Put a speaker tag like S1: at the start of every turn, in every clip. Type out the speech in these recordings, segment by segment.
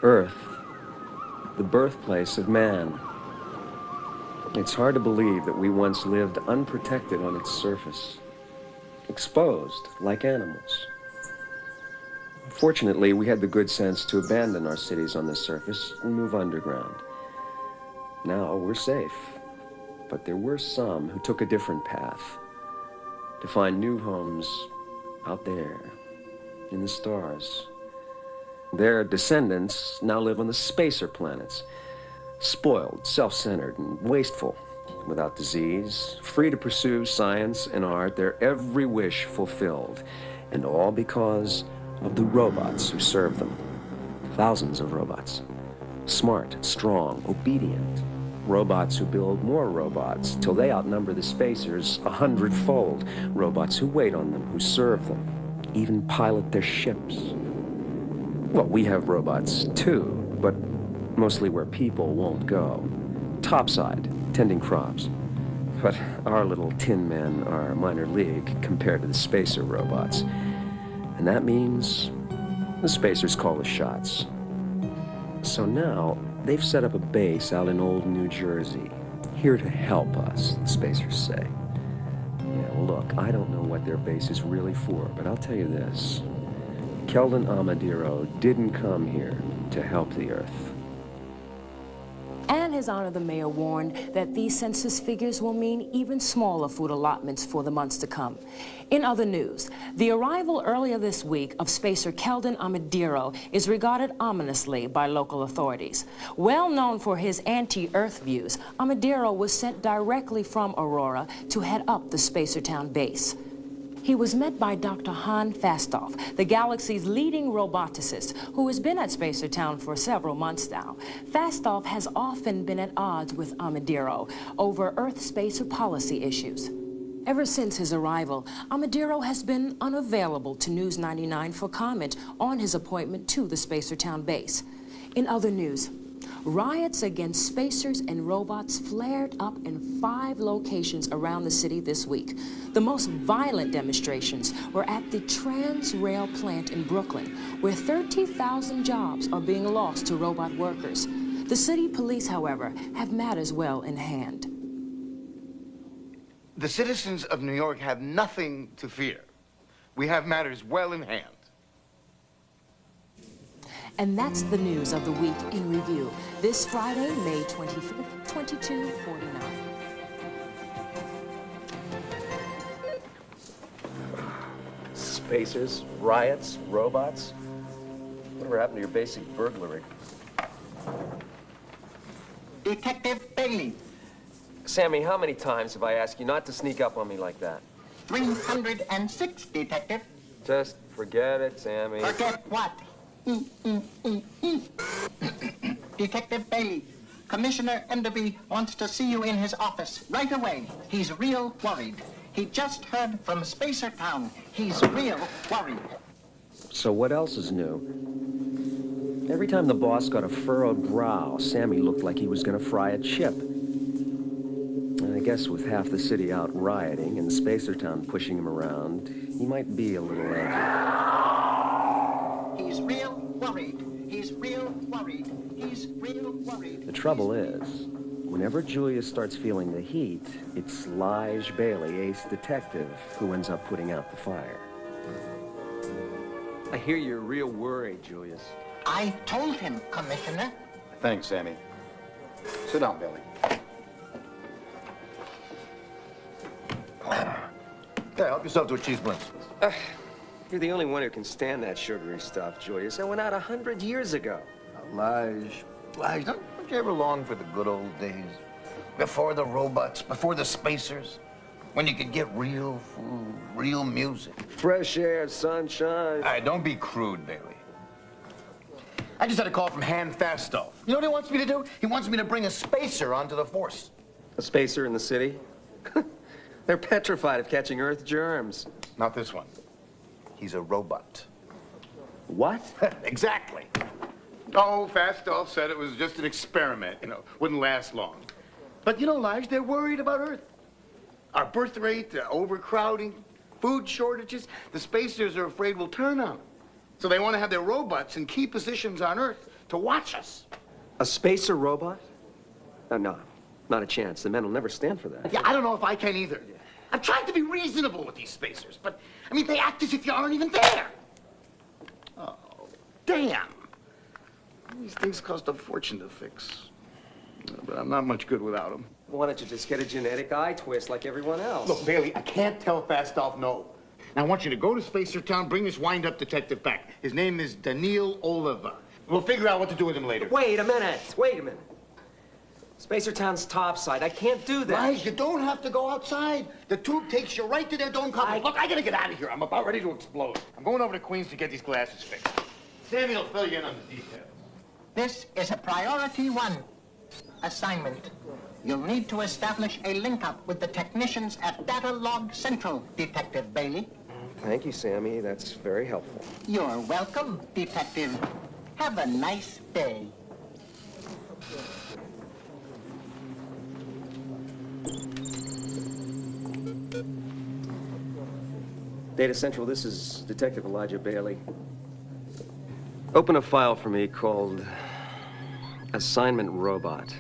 S1: Earth, the birthplace of man. It's hard to believe that we once lived unprotected on its surface, exposed like animals. Fortunately, we had the good sense to abandon our cities on the surface and move underground. Now we're safe, but there were some who took a different path, to find new homes out there in the stars. Their descendants now live on the spacer planets, spoiled, self-centered, and wasteful, without disease, free to pursue science and art, their every wish fulfilled, and all because of the robots who serve them. Thousands of robots. Smart, strong, obedient. Robots who build more robots till they outnumber the spacers 100-fold. Robots who wait on them, who serve them, even pilot their ships. Well, we have robots too, but mostly where people won't go. Topside, tending crops. But our little tin men are minor league compared to the spacer robots. And that means the spacers call the shots. So now, they've set up a base out in old New Jersey, here to help us, the spacers say. Yeah, well, look, I don't know what their base is really for, but I'll tell you this. Keldon Amadiro didn't come here to help the Earth.
S2: And His Honor the Mayor warned that these census figures will mean even smaller food allotments for the months to come. In other news, the arrival earlier this week of spacer Keldon Amadiro is regarded ominously by local authorities. Well known for his anti-Earth views, Amadiro was sent directly from Aurora to head up the Spacertown base. He was met by Dr. Han Fastoff, the galaxy's leading roboticist, who has been at Spacertown for several months now. Fastoff has often been at odds with Amadiro over Earth-spacer policy issues. Ever since his arrival, Amadiro has been unavailable to News 99 for comment on his appointment to the Spacertown base. In other news, riots against spacers and robots flared up in 5 locations around the city this week. The most violent demonstrations were at the Transrail plant in Brooklyn, where 30,000 jobs are being lost to robot workers. The city police, however, have matters well in hand.
S3: The citizens of New York have nothing to fear. We have matters well in hand.
S2: And that's the news of the week in review. This Friday, May 25th, 2249.
S1: Spacers, riots, robots. Whatever happened to your basic burglary?
S4: Detective Bailey.
S1: Sammy, how many times have I asked you not to sneak up on me like that?
S4: 306, Detective.
S1: Just forget it, Sammy.
S4: Forget what? Detective Bailey, Commissioner Enderby wants to see you in his office right away. He's real worried. He just heard from Spacertown. He's real worried.
S1: So what else is new? Every time the boss got a furrowed brow, Sammy looked like he was gonna fry a chip. And I guess with half the city out rioting and Spacertown pushing him around, he might be a little edgy.
S4: He's real worried. He's real worried. He's real worried.
S1: The trouble is, whenever Julius starts feeling the heat, it's Lige Bailey, ace detective, who ends up putting out the fire. I hear you're real worried, Julius.
S4: I told him, Commissioner.
S3: Thanks, Sammy. Sit down, Billy. Yeah, help yourself to a cheese blintz.
S1: You're the only one who can stand that sugary stuff, Julius. That went out 100 years ago.
S3: Lige, don't you ever long for the good old days? Before the robots, before the spacers, when you could get real food, real music.
S1: Fresh air, sunshine.
S3: All right, don't be crude, Bailey. I just had a call from Han Fastoff. You know what he wants me to do? He wants me to bring a spacer onto the force.
S1: A spacer in the city? They're petrified of catching Earth germs.
S3: Not this one. He's a robot.
S1: What?
S3: Exactly.
S5: Oh, Fastoff said it was just an experiment, wouldn't last long. But Lige, they're worried about Earth. Our birth rate, overcrowding, food shortages, the spacers are afraid we'll turn on them. So they want to have their robots in key positions on Earth to watch us.
S1: A spacer robot? No, not a chance. The men will never stand for that.
S5: Yeah, I don't know if I can either. I've tried to be reasonable with these spacers, but, I mean, they act as if you aren't even there. Oh, damn. These things cost a fortune to fix. But I'm not much good without them.
S1: Why don't you just get a genetic eye twist like everyone else?
S5: Look, Bailey, I can't tell Fastolf no. Now, I want you to go to Spacer Town, bring this wind-up detective back. His name is Daniil Oliva. We'll figure out what to do with him later.
S1: Wait a minute. Spacer Town's topside. I can't do that.
S5: Guys, you don't have to go outside. The tube takes you right to their dome cover. Look, I gotta get out of here. I'm about ready to explode. I'm going over to Queens to get these glasses fixed. Sammy will fill you in on the details.
S4: This is a priority 1 assignment. You'll need to establish a link-up with the technicians at Data Log Central, Detective Bailey.
S1: Thank you, Sammy. That's very helpful.
S4: You're welcome, Detective. Have a nice day.
S1: Data Central, this is Detective Elijah Bailey. Open a file for me called Assignment Robot.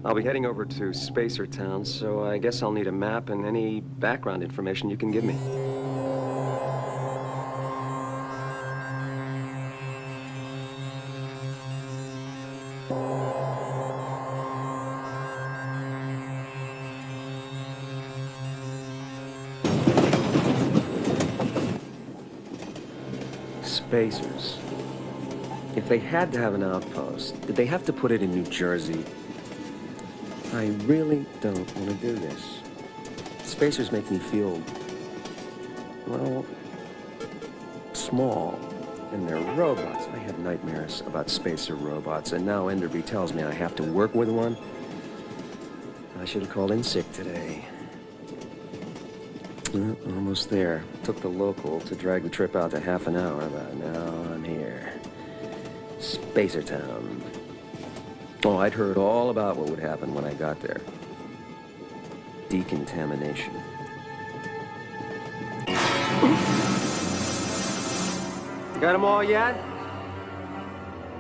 S1: I'll be heading over to Spacer Town, so I guess I'll need a map and any background information you can give me. Spacers. If they had to have an outpost, did they have to put it in New Jersey? I really don't want to do this. Spacers make me feel, well, small. And they're robots. I have nightmares about spacer robots, and now Enderby tells me I have to work with one. I should have called in sick today. Almost there. Took the local to drag the trip out to half an hour, but now I'm here. Spacer Town. Oh, I'd heard all about what would happen when I got there. Decontamination. Got them all yet?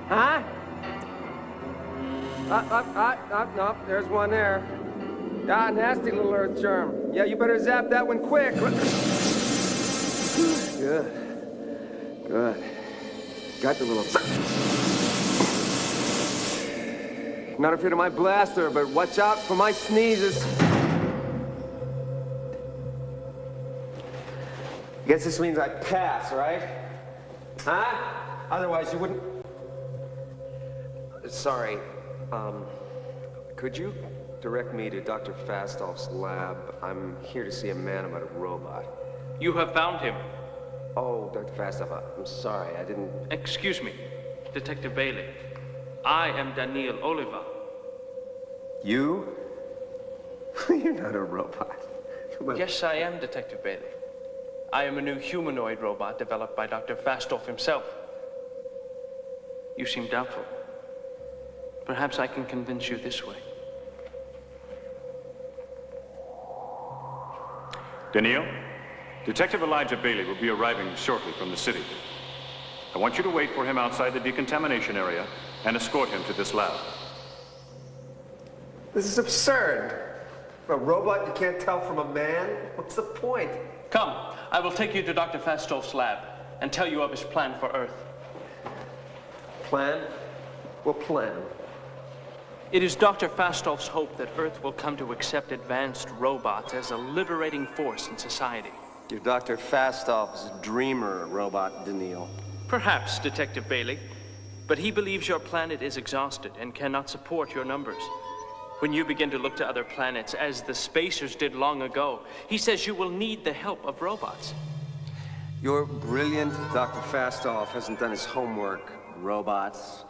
S1: Huh? No, there's one there. Ah, nasty little earth germ. Yeah, you better zap that one quick. Good. Got the little... Not afraid of my blaster, but watch out for my sneezes. Guess this means I pass, right? Huh? Otherwise you wouldn't... Sorry, could you direct me to Dr. Fastolf's lab? I'm here to see a man about a robot.
S6: You have found him.
S1: Oh, Dr. Fastolf, I'm sorry, I didn't...
S6: Excuse me, Detective Bailey. I am Daniil Oliva.
S1: You? You're not a robot. But...
S6: Yes, I am, Detective Bailey. I am a new humanoid robot developed by Dr. Fastolf himself. You seem doubtful. Perhaps I can convince you this way.
S7: Daniil, Detective Elijah Bailey will be arriving shortly from the city. I want you to wait for him outside the decontamination area and escort him to this lab.
S1: This is absurd. A robot you can't tell from a man? What's the point?
S6: Come, I will take you to Dr. Fastolf's lab and tell you of his plan for Earth.
S1: Plan? What plan?
S6: It is Dr. Fastolf's hope that Earth will come to accept advanced robots as a liberating force in society.
S1: You're Dr. Fastolf's dreamer robot, Daniil.
S6: Perhaps, Detective Bailey, but he believes your planet is exhausted and cannot support your numbers. When you begin to look to other planets, as the spacers did long ago, he says you will need the help of robots.
S1: Your brilliant Dr. Fastolf hasn't done his homework, robots.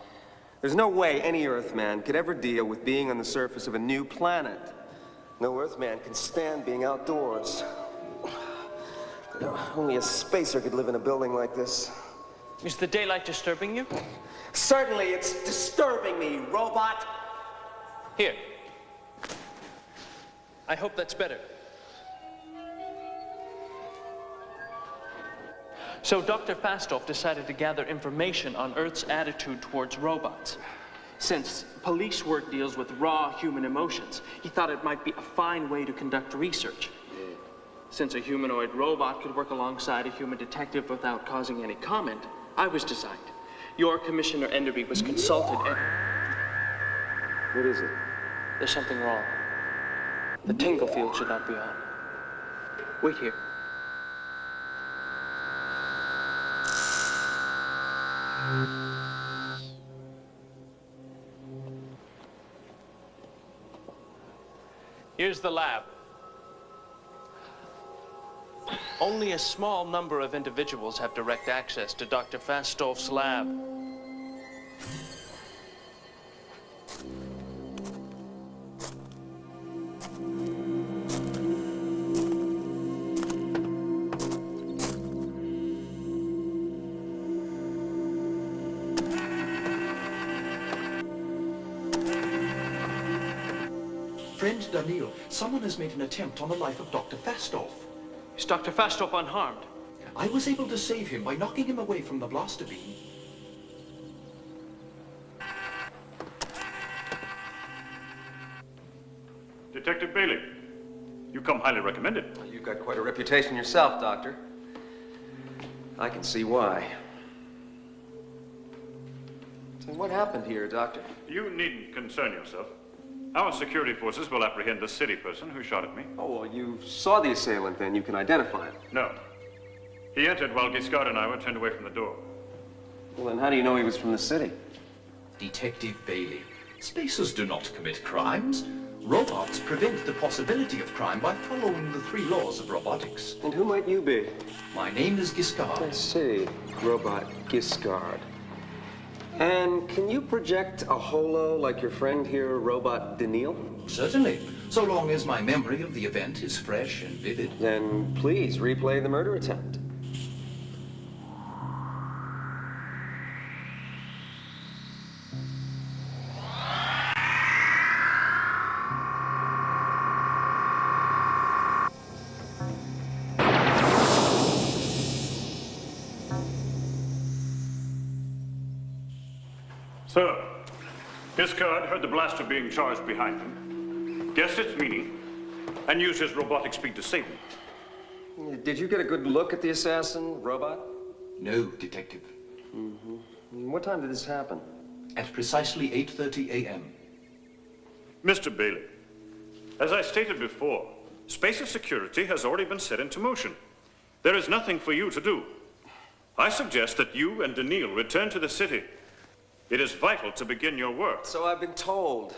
S1: There's no way any Earthman could ever deal with being on the surface of a new planet. No Earthman can stand being outdoors. Only a spacer could live in a building like this.
S6: Is the daylight disturbing you?
S1: Certainly, it's disturbing me, robot.
S6: Here. I hope that's better. So Dr. Fastoff decided to gather information on Earth's attitude towards robots. Since police work deals with raw human emotions, he thought it might be a fine way to conduct research. Since a humanoid robot could work alongside a human detective without causing any comment, I was designed. Your Commissioner Enderby was consulted and...
S1: What is it?
S6: There's something wrong. The tingle field should not be on. Wait here. Here's the lab. Only a small number of individuals have direct access to Dr. Fastoff's lab.
S8: Friend Daniil, someone has made an attempt on the life of Dr. Fastoff.
S6: Is Dr. Fastoff unharmed?
S8: I was able to save him by knocking him away from the blaster beam.
S7: Detective Bailey, you come highly recommended.
S1: Well, you've got quite a reputation yourself, Doctor. I can see why. So what happened here, Doctor?
S7: You needn't concern yourself. Our security forces will apprehend the city person who shot at me.
S1: Oh, well, you saw the assailant then. You can identify him.
S7: No. He entered while Giscard and I were turned away from the door.
S1: Well, then how do you know he was from the city?
S8: Detective Bailey, spacers do not commit crimes. Robots prevent the possibility of crime by following the 3 laws of robotics.
S1: And who might you be?
S8: My name is
S1: I
S8: Giscard.
S1: see. Robot Giscard. And can you project a holo like your friend here, Robot Daniil?
S8: Certainly, so long as my memory of the event is fresh and vivid.
S1: Then please replay the murder attempt.
S7: Sir, Giscard heard the blaster being charged behind him, guessed its meaning, and used his robotic speed to save me.
S1: Did you get a good look at the assassin, Robot?
S8: No, Detective.
S1: What time did this happen?
S8: At precisely 8:30 a.m.
S7: Mr. Bailey, as I stated before, spacer security has already been set into motion. There is nothing for you to do. I suggest that you and Daniil return to the city. It is vital to begin your work.
S1: So I've been told.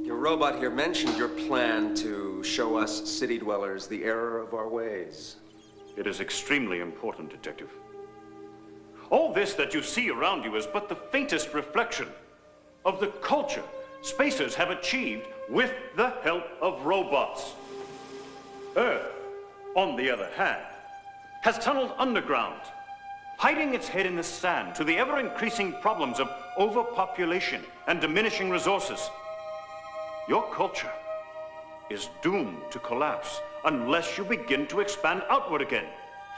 S1: Your robot here mentioned your plan to show us city dwellers the error of our ways.
S7: It is extremely important, Detective. All this that you see around you is but the faintest reflection of the culture spacers have achieved with the help of robots. Earth, on the other hand, has tunneled underground, hiding its head in the sand to the ever-increasing problems of overpopulation and diminishing resources. Your culture is doomed to collapse unless you begin to expand outward again.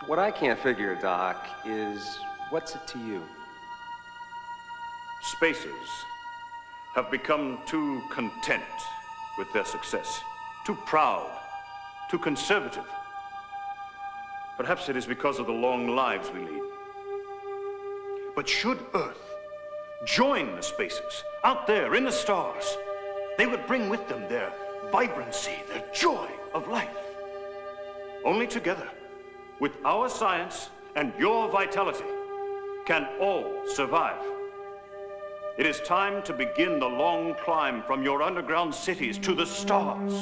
S1: What I can't figure, Doc, is what's it to you?
S7: Spacers have become too content with their success, too proud, too conservative. Perhaps it is because of the long lives we lead. But should Earth join the spacers out there in the stars, they would bring with them their vibrancy, their joy of life. Only together, with our science and your vitality, can all survive. It is time to begin the long climb from your underground cities to the stars,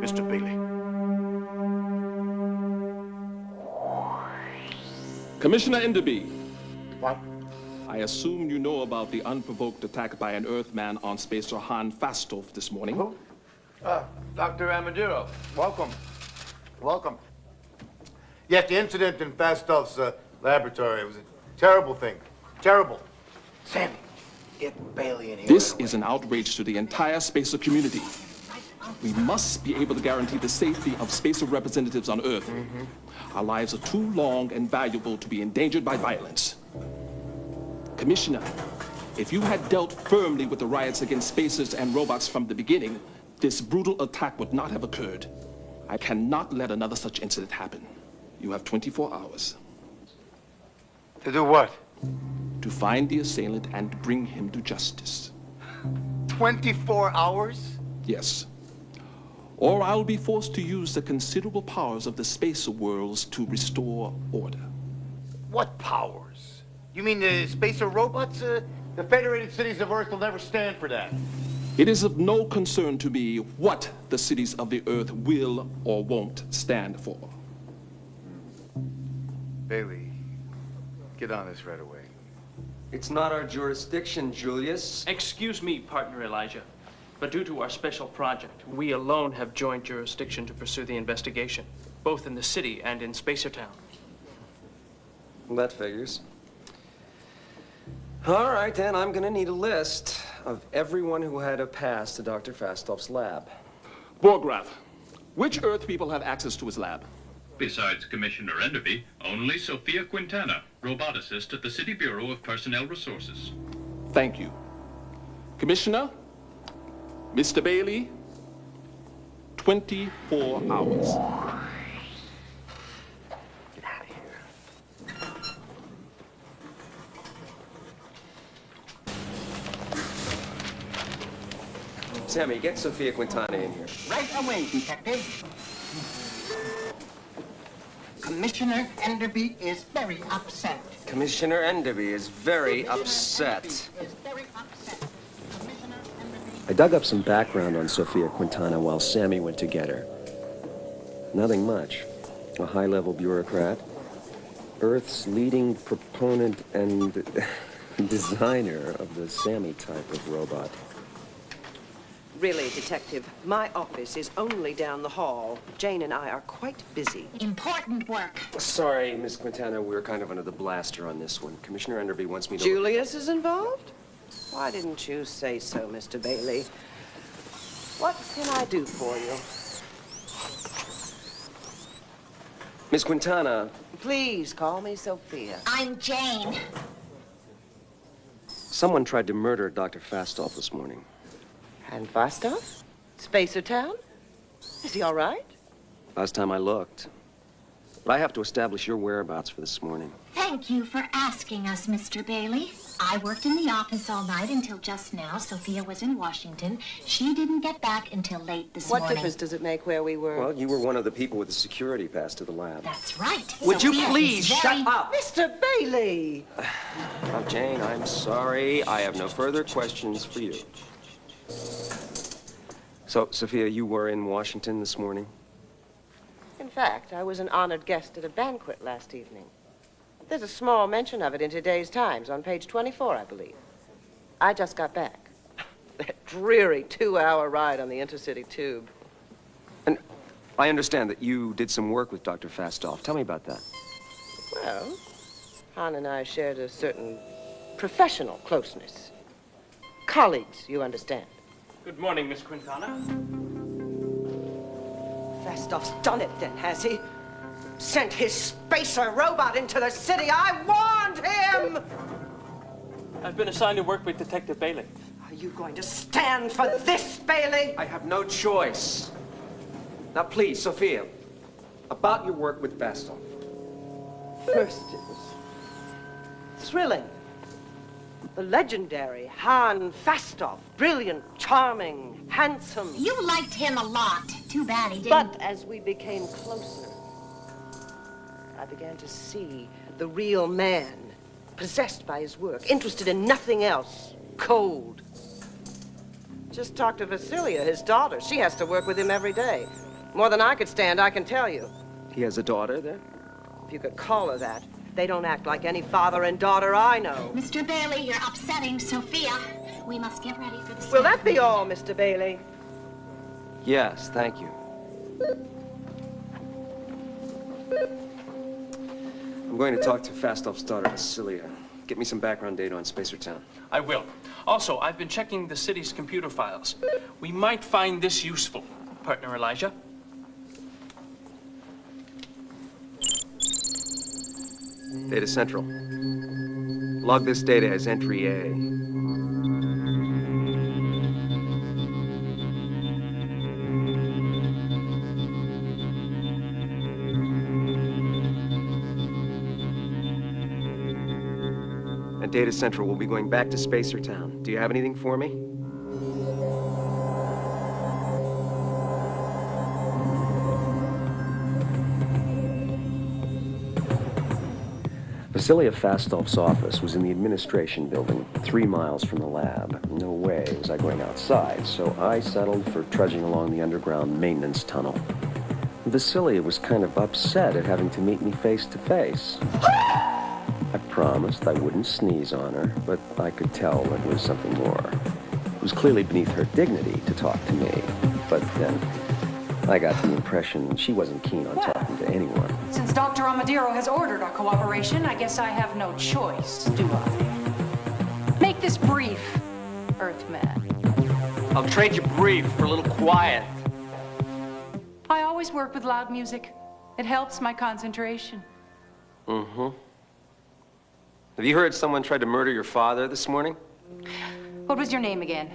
S7: Mr. Bailey.
S9: Commissioner Enderby.
S5: What?
S9: I assume you know about the unprovoked attack by an Earthman on spacer Han Fastov this morning.
S3: Who? Dr. Amaduro. Welcome. Welcome.
S10: Yes, the incident in Fastov's laboratory was a terrible thing. Terrible.
S3: Sammy, get Bailey in here.
S9: This is an outrage to the entire spacer community. We must be able to guarantee the safety of spacer representatives on Earth. Our lives are too long and valuable to be endangered by violence. Commissioner, if you had dealt firmly with the riots against spacers and robots from the beginning, this brutal attack would not have occurred. I cannot let another such incident happen. You have 24 hours.
S10: To do what?
S9: To find the assailant and bring him to justice.
S10: 24 hours?
S9: Yes. Or I'll be forced to use the considerable powers of the spacer worlds to restore order.
S10: What powers? You mean the spacer robots? The Federated Cities of Earth will never stand for that.
S9: It is of no concern to me what the cities of the Earth will or won't stand for.
S10: Bailey, get on this right away.
S1: It's not our jurisdiction, Julius.
S6: Excuse me, partner Elijah, but due to our special project, we alone have joint jurisdiction to pursue the investigation, both in the city and in Spacertown.
S1: Well, that figures. All right, then, I'm gonna need a list of everyone who had a pass to Dr. Fastov's lab.
S9: Borgraf, which Earth people have access to his lab?
S11: Besides Commissioner Enderby, only Sophia Quintana, roboticist at the City Bureau of Personnel Resources.
S9: Thank you. Commissioner, Mr. Bailey, 24 hours.
S3: Get out of here.
S1: Sammy, get Sophia Quintana in here.
S4: Right away, Detective. Commissioner Enderby is very upset.
S1: Commissioner Enderby is very upset.
S4: Is very upset. Commissioner Enderby.
S1: I dug up some background on Sophia Quintana while Sammy went to get her. Nothing much. A high-level bureaucrat, Earth's leading proponent and designer of the Sammy type of robot.
S12: Really, Detective, my office is only down the hall. Jane and I are quite busy.
S4: Important work.
S1: Sorry, Miss Quintana, we're kind of under the blaster on this one. Commissioner Enderby wants me to...
S12: Julius is involved? Why didn't you say so, Mr. Bailey? What can I do for you?
S1: Miss Quintana...
S12: Please call me Sophia.
S4: I'm Jane.
S1: Someone tried to murder Dr. Fastov this morning.
S12: And Fastov? Spacertown? Is he all right?
S1: Last time I looked. But I have to establish your whereabouts for this morning.
S13: Thank you for asking us, Mr. Bailey. I worked in the office all night until just now. Sophia was in Washington. She didn't get back until late this morning.
S12: What difference does it make where we were?
S1: Well, you were one of the people with the security pass to the lab.
S13: That's right.
S12: Would you
S13: Sophia
S12: please
S13: is
S12: shut up? Mr. Bailey!
S1: Oh, Jane, I'm sorry. I have no further questions for you. So, Sophia, you were in Washington this morning?
S12: In fact, I was an honored guest at a banquet last evening. There's a small mention of it in today's Times on page 24, I believe. I just got back. That dreary 2-hour ride on the intercity tube.
S1: And I understand that you did some work with Dr. Fastov. Tell me about that.
S12: Well, Han and I shared a certain professional closeness. Colleagues, you understand.
S6: Good morning, Miss Quintana.
S12: Fastov's done it then, has he? Sent his spacer robot into the city. I warned him!
S6: I've been assigned to work with Detective Bailey.
S12: Are you going to stand for this, Bailey?
S1: I have no choice. Now, please, Sophia, about your work with Fastov.
S12: First, it was thrilling. The legendary Han Fastov. Brilliant, charming, handsome.
S13: You liked him a lot. Too bad he didn't.
S12: But as we became closer, I began to see the real man, possessed by his work, interested in nothing else, cold. Just talk to Vasilia, his daughter. She has to work with him every day. More than I could stand, I can tell you.
S1: He has a daughter there?
S12: If you could call her that. They don't act like any father and daughter I know.
S13: Mr. Bailey, you're upsetting Sophia. We must get ready for the
S12: Will that be all, Mr. Bailey?
S1: Yes, thank you. I'm going to talk to Fastolf's daughter, Vasilia. Get me some background data on Spacertown.
S6: I will. Also, I've been checking the city's computer files. We might find this useful, partner Elijah.
S1: Data Central. Log this data as entry A. And Data Central will be going back to Spacertown. Do you have anything for me? Vasilia Fastolf's office was in the administration building, 3 miles from the lab. No way was I going outside, so I settled for trudging along the underground maintenance tunnel. Vasilia was kind of upset at having to meet me face to face. I promised I wouldn't sneeze on her, but I could tell there was something more. It was clearly beneath her dignity to talk to me, but then I got the impression she wasn't keen on talking to anyone.
S2: Since Dr. Amadiro has ordered our cooperation, I guess I have no choice, do I? Make this brief, Earthman.
S14: I'll trade you brief for a little quiet.
S2: I always work with loud music. It helps my concentration.
S1: Mm-hmm. Have you heard someone tried to murder your father this morning?
S2: What was your name again?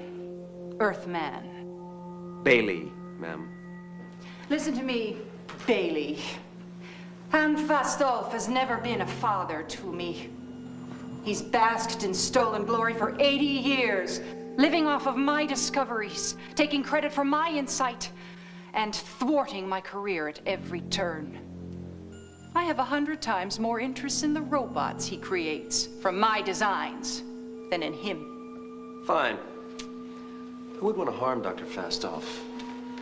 S2: Earthman.
S1: Bailey, ma'am.
S2: Listen to me, Bailey. Han Fastolf has never been a father to me. He's basked in stolen glory for 80 years, living off of my discoveries, taking credit for my insight, and thwarting my career at every turn. I have 100 times more interest in the robots he creates from my designs than in him.
S1: Fine. Who would want to harm Dr. Fastolf?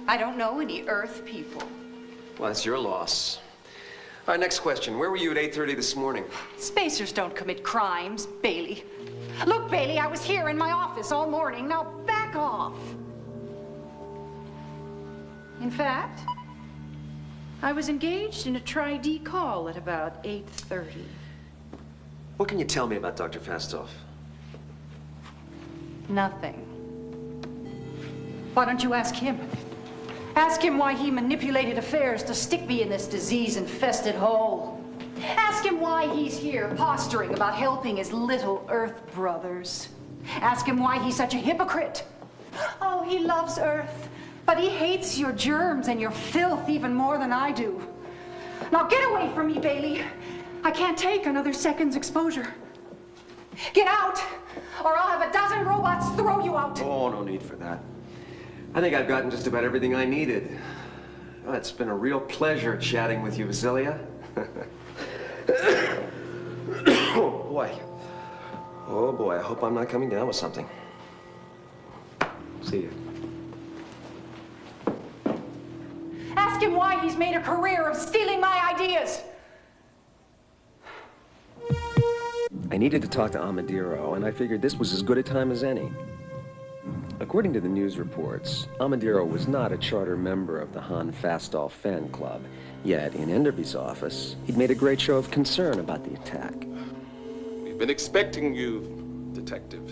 S2: I don't know any Earth people.
S1: Well, that's your loss. All right, next question. Where were you at 8:30 this morning?
S2: Spacers don't commit crimes, Bailey. Look, Bailey, I was here in my office all morning. Now back off. In fact, I was engaged in a tri-D call at about 8:30.
S1: What can you tell me about Dr. Fastolf?
S2: Nothing. Why don't you ask him? Ask him why he manipulated affairs to stick me in this disease-infested hole. Ask him why he's here posturing about helping his little Earth brothers. Ask him why he's such a hypocrite. Oh, he loves Earth, but he hates your germs and your filth even more than I do. Now get away from me, Bailey. I can't take another second's exposure. Get out, or I'll have a dozen robots throw you out.
S1: Oh, no need for that. I think I've gotten just about everything I needed. Well, it's been a real pleasure chatting with you, Vasilia. Oh, boy. Oh, boy, I hope I'm not coming down with something. See you.
S2: Ask him why he's made a career of stealing my ideas.
S1: I needed to talk to Amadiro, and I figured this was as good a time as any. According to the news reports, Amadiro was not a charter member of the Han Fastolf fan club. Yet, in Enderby's office, he'd made a great show of concern about the attack.
S9: We've been expecting you, Detective.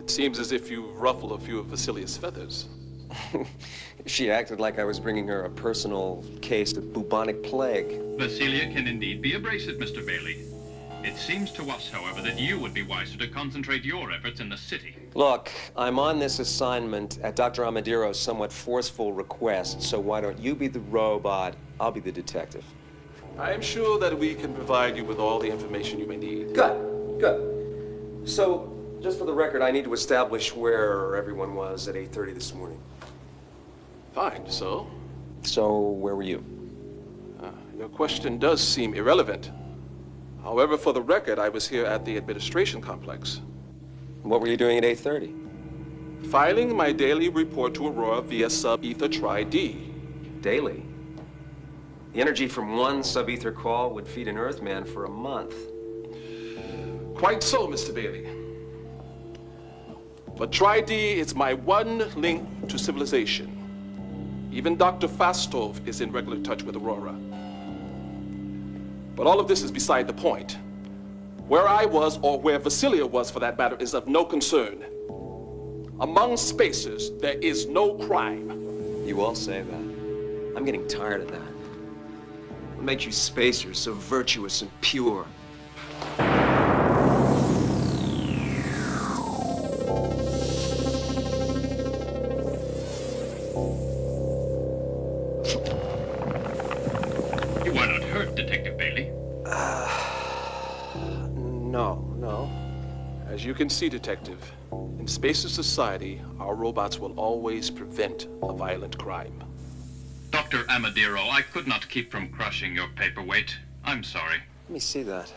S9: It seems as if you've ruffled a few of Vasilia's feathers.
S1: She acted like I was bringing her a personal case of bubonic plague.
S11: Vasilia can indeed be abrasive, Mr. Bailey. It seems to us, however, that you would be wiser to concentrate your efforts in the city.
S1: Look, I'm on this assignment at Dr. Amadiro's somewhat forceful request, so why don't you be the robot, I'll be the detective.
S9: I am sure that we can provide you with all the information you may need.
S1: Good, good. So, just for the record, I need to establish where everyone was at 8:30 this morning.
S9: Fine, so?
S1: So, where were you?
S9: Your question does seem irrelevant. However, for the record, I was here at the administration complex.
S1: What were you doing at 8:30?
S9: Filing my daily report to Aurora via sub-ether tri-D.
S1: Daily? The energy from one sub-ether call would feed an Earthman for a month.
S9: Quite so, Mr. Bailey. But Tri-D is my one link to civilization. Even Dr. Fastov is in regular touch with Aurora. But all of this is beside the point. Where I was, or where Vasilia was for that matter, is of no concern. Among spacers, there is no crime.
S1: You all say that. I'm getting tired of that. What makes you spacers so virtuous and pure?
S11: You were not hurt, Detective Bailey.
S9: No. As you can see, Detective, in Spacer Society, our robots will always prevent a violent crime.
S11: Dr. Amadiro, I could not keep from crushing your paperweight. I'm sorry.
S1: Let me see that.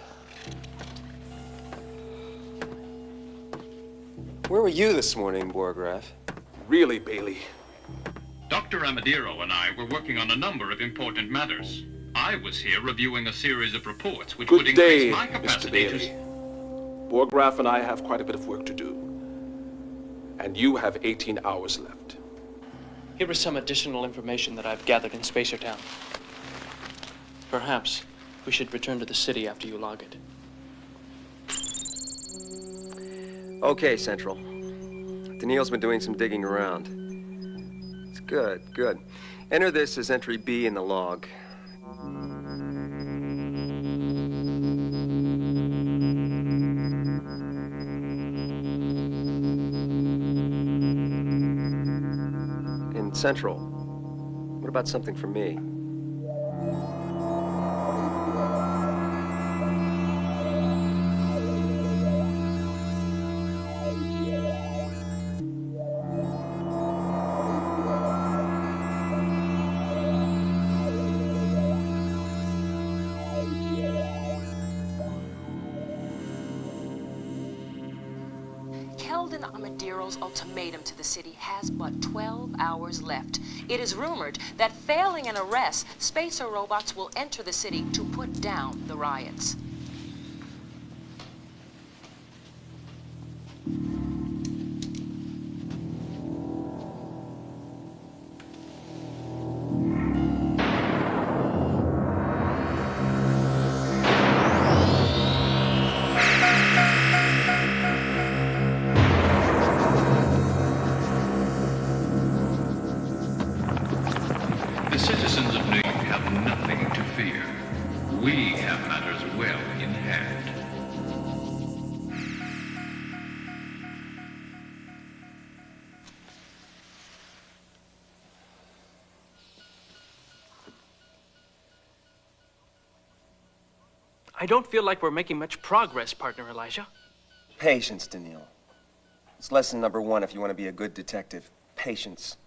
S1: Where were you this morning, Borgraf?
S9: Really, Bailey?
S11: Dr. Amadiro and I were working on a number of important matters. I was here reviewing a series of reports which would increase my capacity
S9: Mr. Bailey. Borgraf and I have quite a bit of work to do. And you have 18 hours left.
S6: Here is some additional information that I've gathered in Spacertown. Perhaps we should return to the city after you log it.
S1: Okay, Central. Daniil's been doing some digging around. It's good. Enter this as entry B in the log. And Central, what about something for me?
S2: Keldon Amadiro's ultimatum to the city has but 12 hours left. It is rumored that failing an arrest, spacer robots will enter the city to put down the riots.
S11: The citizens of New York have nothing to fear. We have matters well in hand.
S6: I don't feel like we're making much progress, partner Elijah.
S1: Patience, Daniil. It's lesson number one if you want to be a good detective. Patience.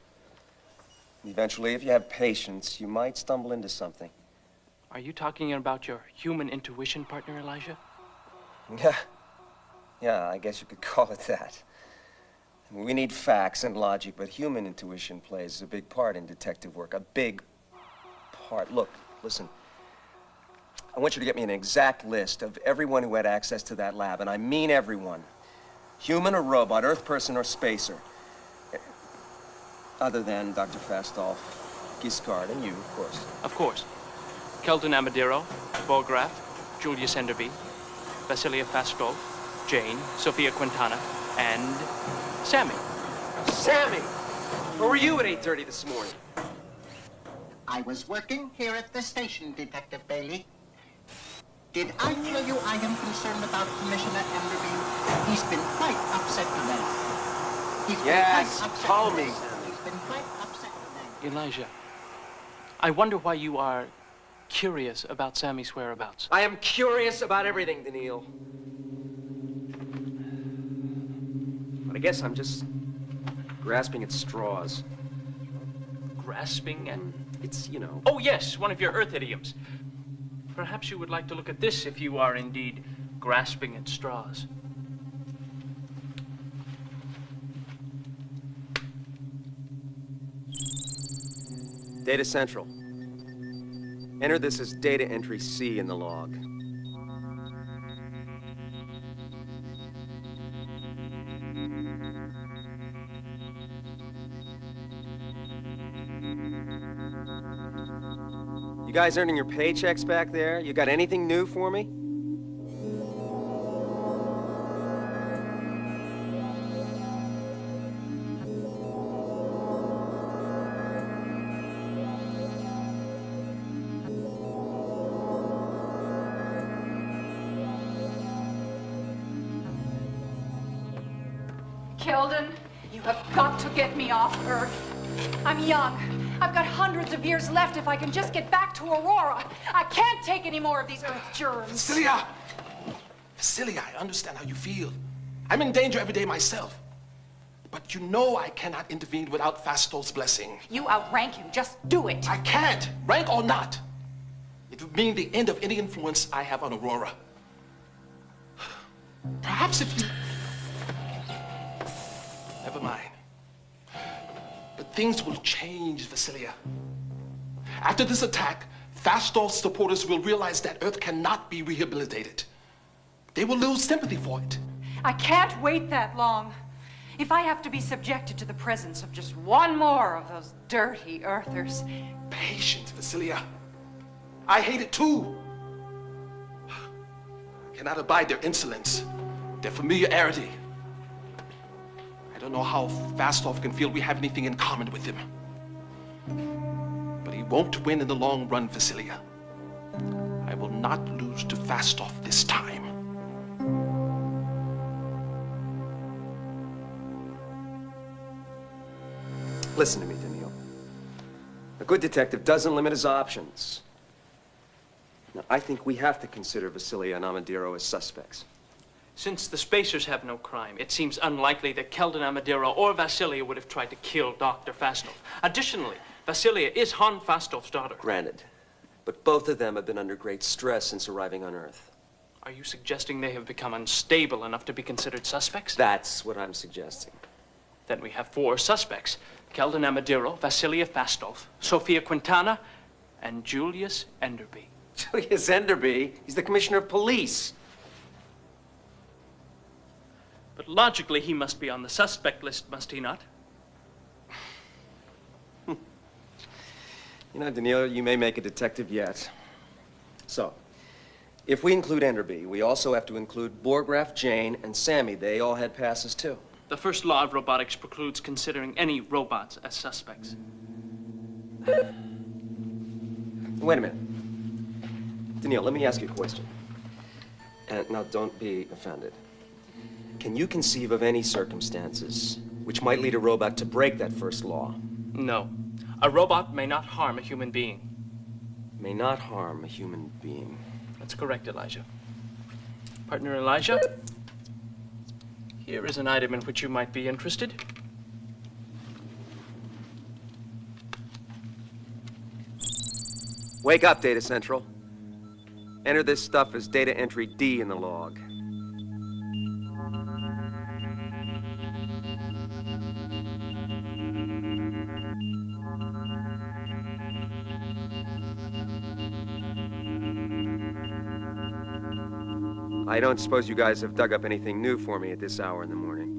S1: Eventually, if you have patience, you might stumble into something.
S6: Are you talking about your human intuition, partner Elijah?
S1: Yeah, I guess you could call it that. I mean, we need facts and logic, but human intuition plays a big part in detective work. A big part. Look, listen. I want you to get me an exact list of everyone who had access to that lab, and I mean everyone. Human or robot, Earth person or spacer. Other than Dr. Fastov, Giscard, and you, of course.
S6: Of course. Keldon Amadiro, Borgraf, Julius Enderby, Vasilia Fastov, Jane, Sophia Quintana, and Sammy.
S1: Sammy! Where were you at 8:30 this morning?
S4: I was working here at the station, Detective Bailey. Did I tell you I am concerned about Commissioner Enderby? He's been quite upset today.
S1: Yes, call me.
S4: He's been quite upset today.
S6: Elijah, I wonder why you are curious about Sammy's whereabouts.
S1: I am curious about everything, Daniil. But I guess I'm just grasping at straws.
S6: Grasping and...
S1: It's, you know...
S6: Oh, yes, one of your Earth idioms. Perhaps you would like to look at this if you are indeed grasping at straws.
S1: Data Central. Enter this as data entry C in the log. You guys earning your paychecks back there? You got anything new for me?
S15: Keldon, you have got to get me off Earth. I'm young. I've got hundreds of years left if I can just get back to Aurora. I can't take any more of these Earth germs.
S9: Vasilia! Vasilia, I understand how you feel. I'm in danger every day myself. But you know I cannot intervene without Fastol's blessing.
S15: You outrank him. Just do it.
S9: I can't, rank or not. It would mean the end of any influence I have on Aurora. Perhaps if you... Never mind. But things will change, Vasilia. After this attack, Fastol's supporters will realize that Earth cannot be rehabilitated. They will lose sympathy for it.
S15: I can't wait that long. If I have to be subjected to the presence of just one more of those dirty Earthers.
S9: Patience, Vasilia. I hate it too. I cannot abide their insolence, their familiarity. I don't know how Fastol can feel we have anything in common with him. But he won't win in the long run, Vasilia. I will not lose to Fastol this time.
S1: Listen to me, Daniil. A good detective doesn't limit his options. Now, I think we have to consider Vasilia and Amadiro as suspects.
S6: Since the Spacers have no crime, it seems unlikely that Keldon Amadiro or Vasilia would have tried to kill Dr. Fastol. Additionally, Vasilia is Han Fastol's daughter.
S1: Granted. But both of them have been under great stress since arriving on Earth.
S6: Are you suggesting they have become unstable enough to be considered suspects?
S1: That's what I'm suggesting.
S6: Then we have 4 suspects. Keldon Amadiro, Vasilia Fastol, Sophia Quintana, and Julius Enderby.
S1: Julius Enderby? He's the commissioner of police.
S6: But logically, he must be on the suspect list, must he not?
S1: You know, Daniil, you may make a detective yet. So, if we include Enderby, we also have to include Borgraf, Jane, and Sammy. They all had passes, too.
S6: The first law of robotics precludes considering any robots as suspects.
S1: Wait a minute. Daniil, let me ask you a question. And now, don't be offended. Can you conceive of any circumstances which might lead a robot to break that first law?
S6: No. A robot may not harm a human being.
S1: May not harm a human being.
S6: That's correct, Elijah. Partner Elijah, here is an item in which you might be interested.
S1: Wake up, Data Central. Enter this stuff as data entry D in the log. I don't suppose you guys have dug up anything new for me at this hour in the morning.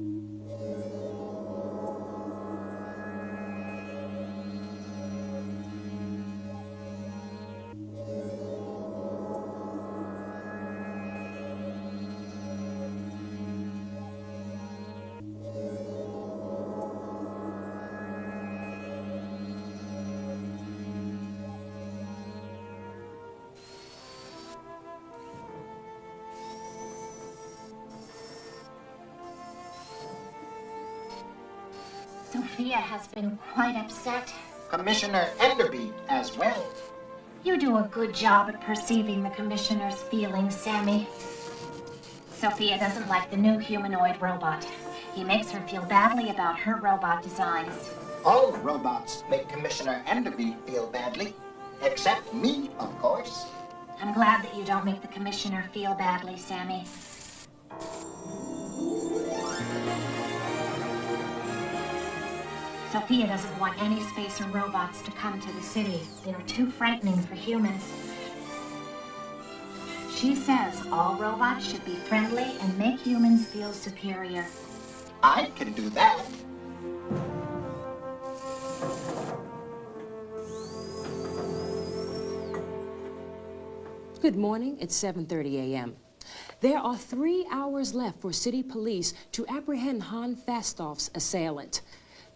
S13: Sophia has been quite upset.
S4: Commissioner Enderby as well.
S13: You do a good job at perceiving the Commissioner's feelings, Sammy. Sophia doesn't like the new humanoid robot. He makes her feel badly about her robot designs.
S4: All robots make Commissioner Enderby feel badly. Except me, of course.
S13: I'm glad that you don't make the Commissioner feel badly, Sammy. Sophia doesn't want any spacer robots to come to the city. They're too frightening for humans. She says all robots should be friendly and make humans feel superior.
S4: I can do that.
S2: Good morning. It's 7:30 a.m. There are 3 hours left for city police to apprehend Han Fastoff's assailant.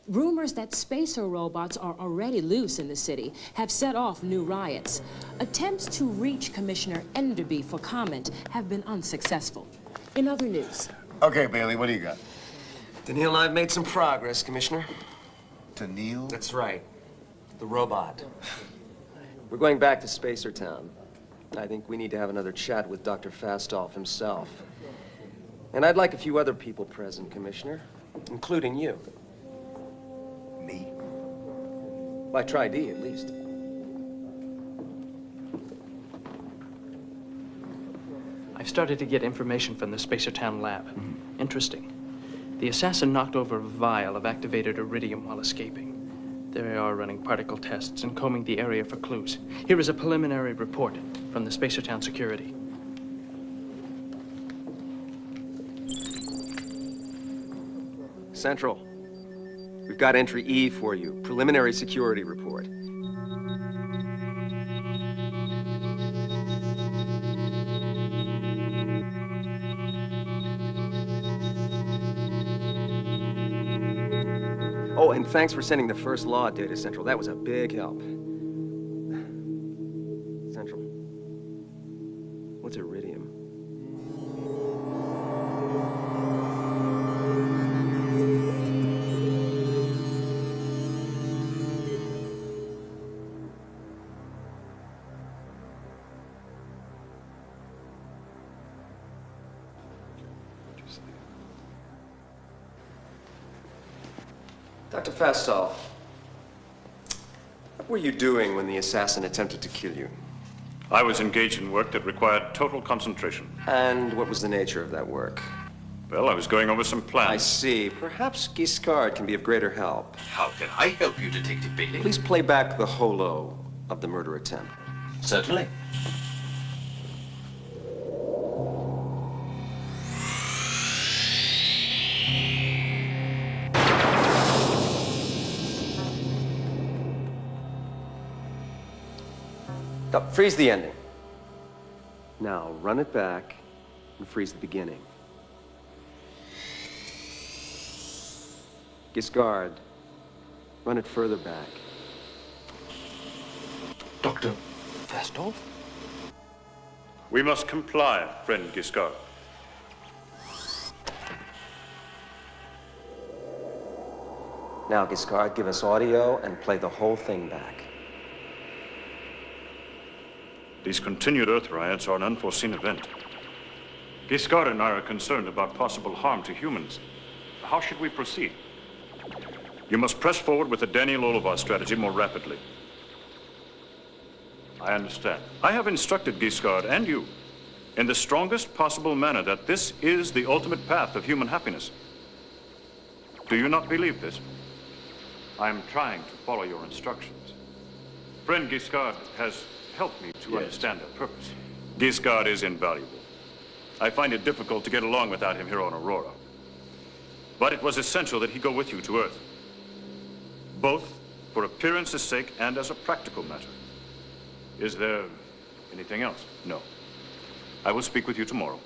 S2: Rumors that spacer robots are already loose in the city have set off new riots. Attempts to reach Commissioner Enderby for comment have been unsuccessful. In other news...
S3: Okay, Bailey, what do you got?
S1: Daniil and I have made some progress, Commissioner.
S3: Daniil?
S1: That's right. The robot. We're going back to Spacer Town. I think we need to have another chat with Dr. Fastoff himself. And I'd like a few other people present, Commissioner, including you.
S3: Me?
S1: By Tri-D, at least.
S6: I've started to get information from the Spacer Town lab. Interesting. The assassin knocked over a vial of activated iridium while escaping. They are running particle tests and combing the area for clues. Here is a preliminary report from the Spacer Town security.
S1: Central. We've got entry E for you. Preliminary security report. Oh, and thanks for sending the first law data, Central. That was a big help. Central. What's iridium? Dr. Fastoff, what were you doing when the assassin attempted to kill you?
S7: I was engaged in work that required total concentration.
S1: And what was the nature of that work?
S7: Well, I was going over some plans.
S1: I see. Perhaps Giscard can be of greater help.
S8: How can I help you, Detective Bailey?
S1: Please play back the holo of the murder attempt.
S8: Certainly.
S1: Freeze the ending. Now, run it back and freeze the beginning. Giscard, run it further back.
S8: Dr. Fastoff?
S7: We must comply, friend Giscard.
S1: Now, Giscard, give us audio and play the whole thing back.
S7: These continued Earth riots are an unforeseen event. Giscard and I are concerned about possible harm to humans. How should we proceed? You must press forward with the Daniel Olivar strategy more rapidly. I understand. I have instructed Giscard and you in the strongest possible manner that this is the ultimate path of human happiness. Do you not believe this? I am trying to follow your instructions. Friend Giscard has helped me to understand their purpose. Giscard is invaluable. I find it difficult to get along without him here on Aurora. But it was essential that he go with you to Earth. Both for appearance's sake and as a practical matter. Is there anything else? No. I will speak with you tomorrow.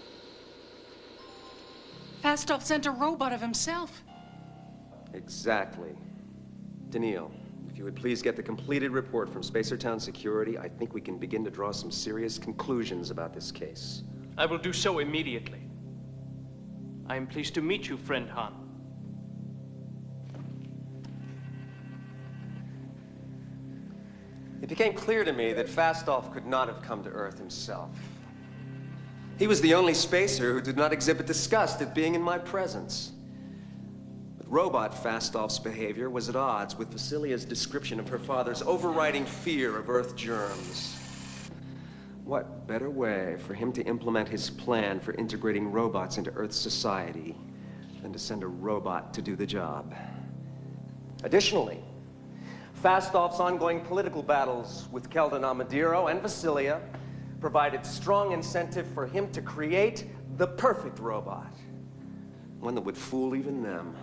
S15: Fastoff sent a robot of himself.
S1: Exactly. Daniil, if you would please get the completed report from Spacer Town Security, I think we can begin to draw some serious conclusions about this case.
S6: I will do so immediately. I am pleased to meet you, friend Han.
S1: It became clear to me that Fastoff could not have come to Earth himself. He was the only spacer who did not exhibit disgust at being in my presence. But robot Fastoff's behavior was at odds with Vasilia's description of her father's overriding fear of Earth germs. What better way for him to implement his plan for integrating robots into Earth's society than to send a robot to do the job? Additionally, Fastoff's ongoing political battles with Keldon Amadiro and Vasilia provided strong incentive for him to create the perfect robot. One that would fool even them.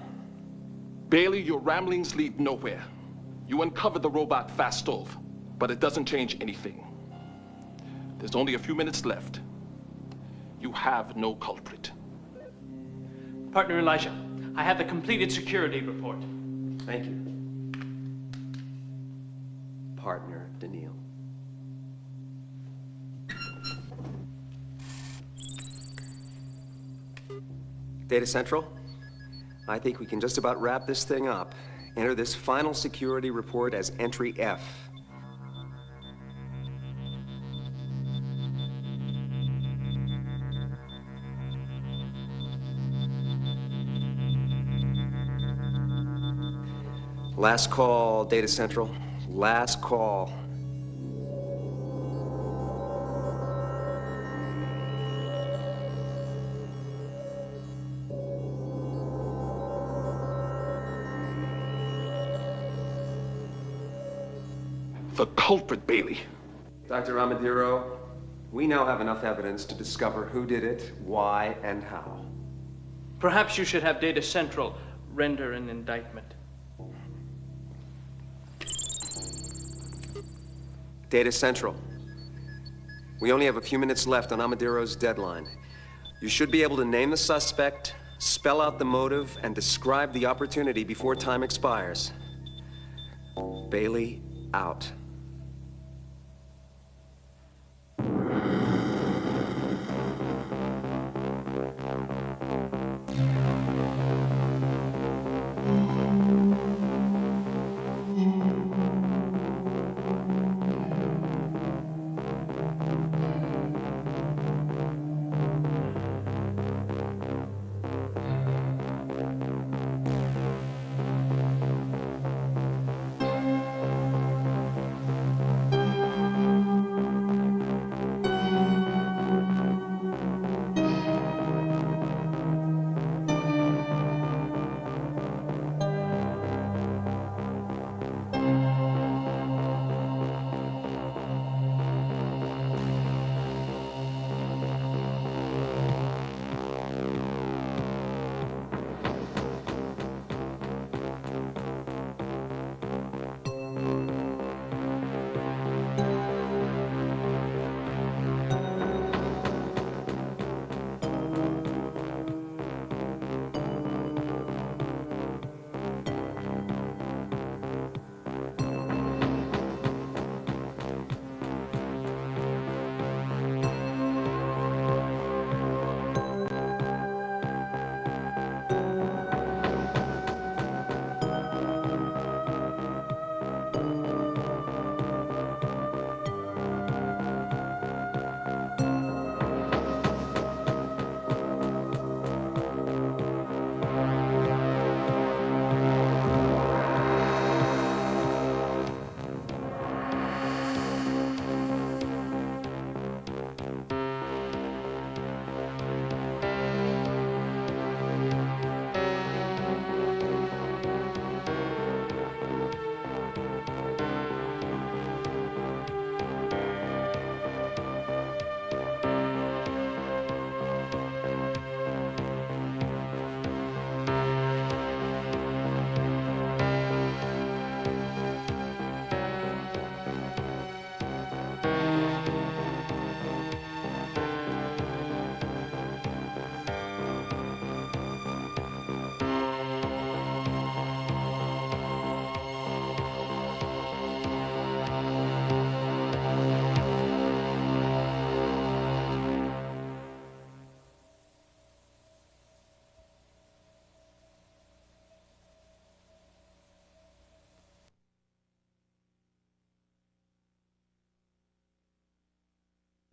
S9: Bailey, your ramblings lead nowhere. You uncovered the robot Fastov, but it doesn't change anything. There's only a few minutes left. You have no culprit.
S6: Partner Elijah, I have the completed security report.
S1: Thank you. Partner Daniil. Data Central, I think we can just about wrap this thing up. Enter this final security report as entry F. Last call, Data Central. Last call.
S9: The culprit, Bailey.
S1: Dr. Amadiro, we now have enough evidence to discover who did it, why, and how.
S6: Perhaps you should have Data Central render an indictment.
S1: Data Central. We only have a few minutes left on Amadiro's deadline. You should be able to name the suspect, spell out the motive, and describe the opportunity before time expires. Bailey, out.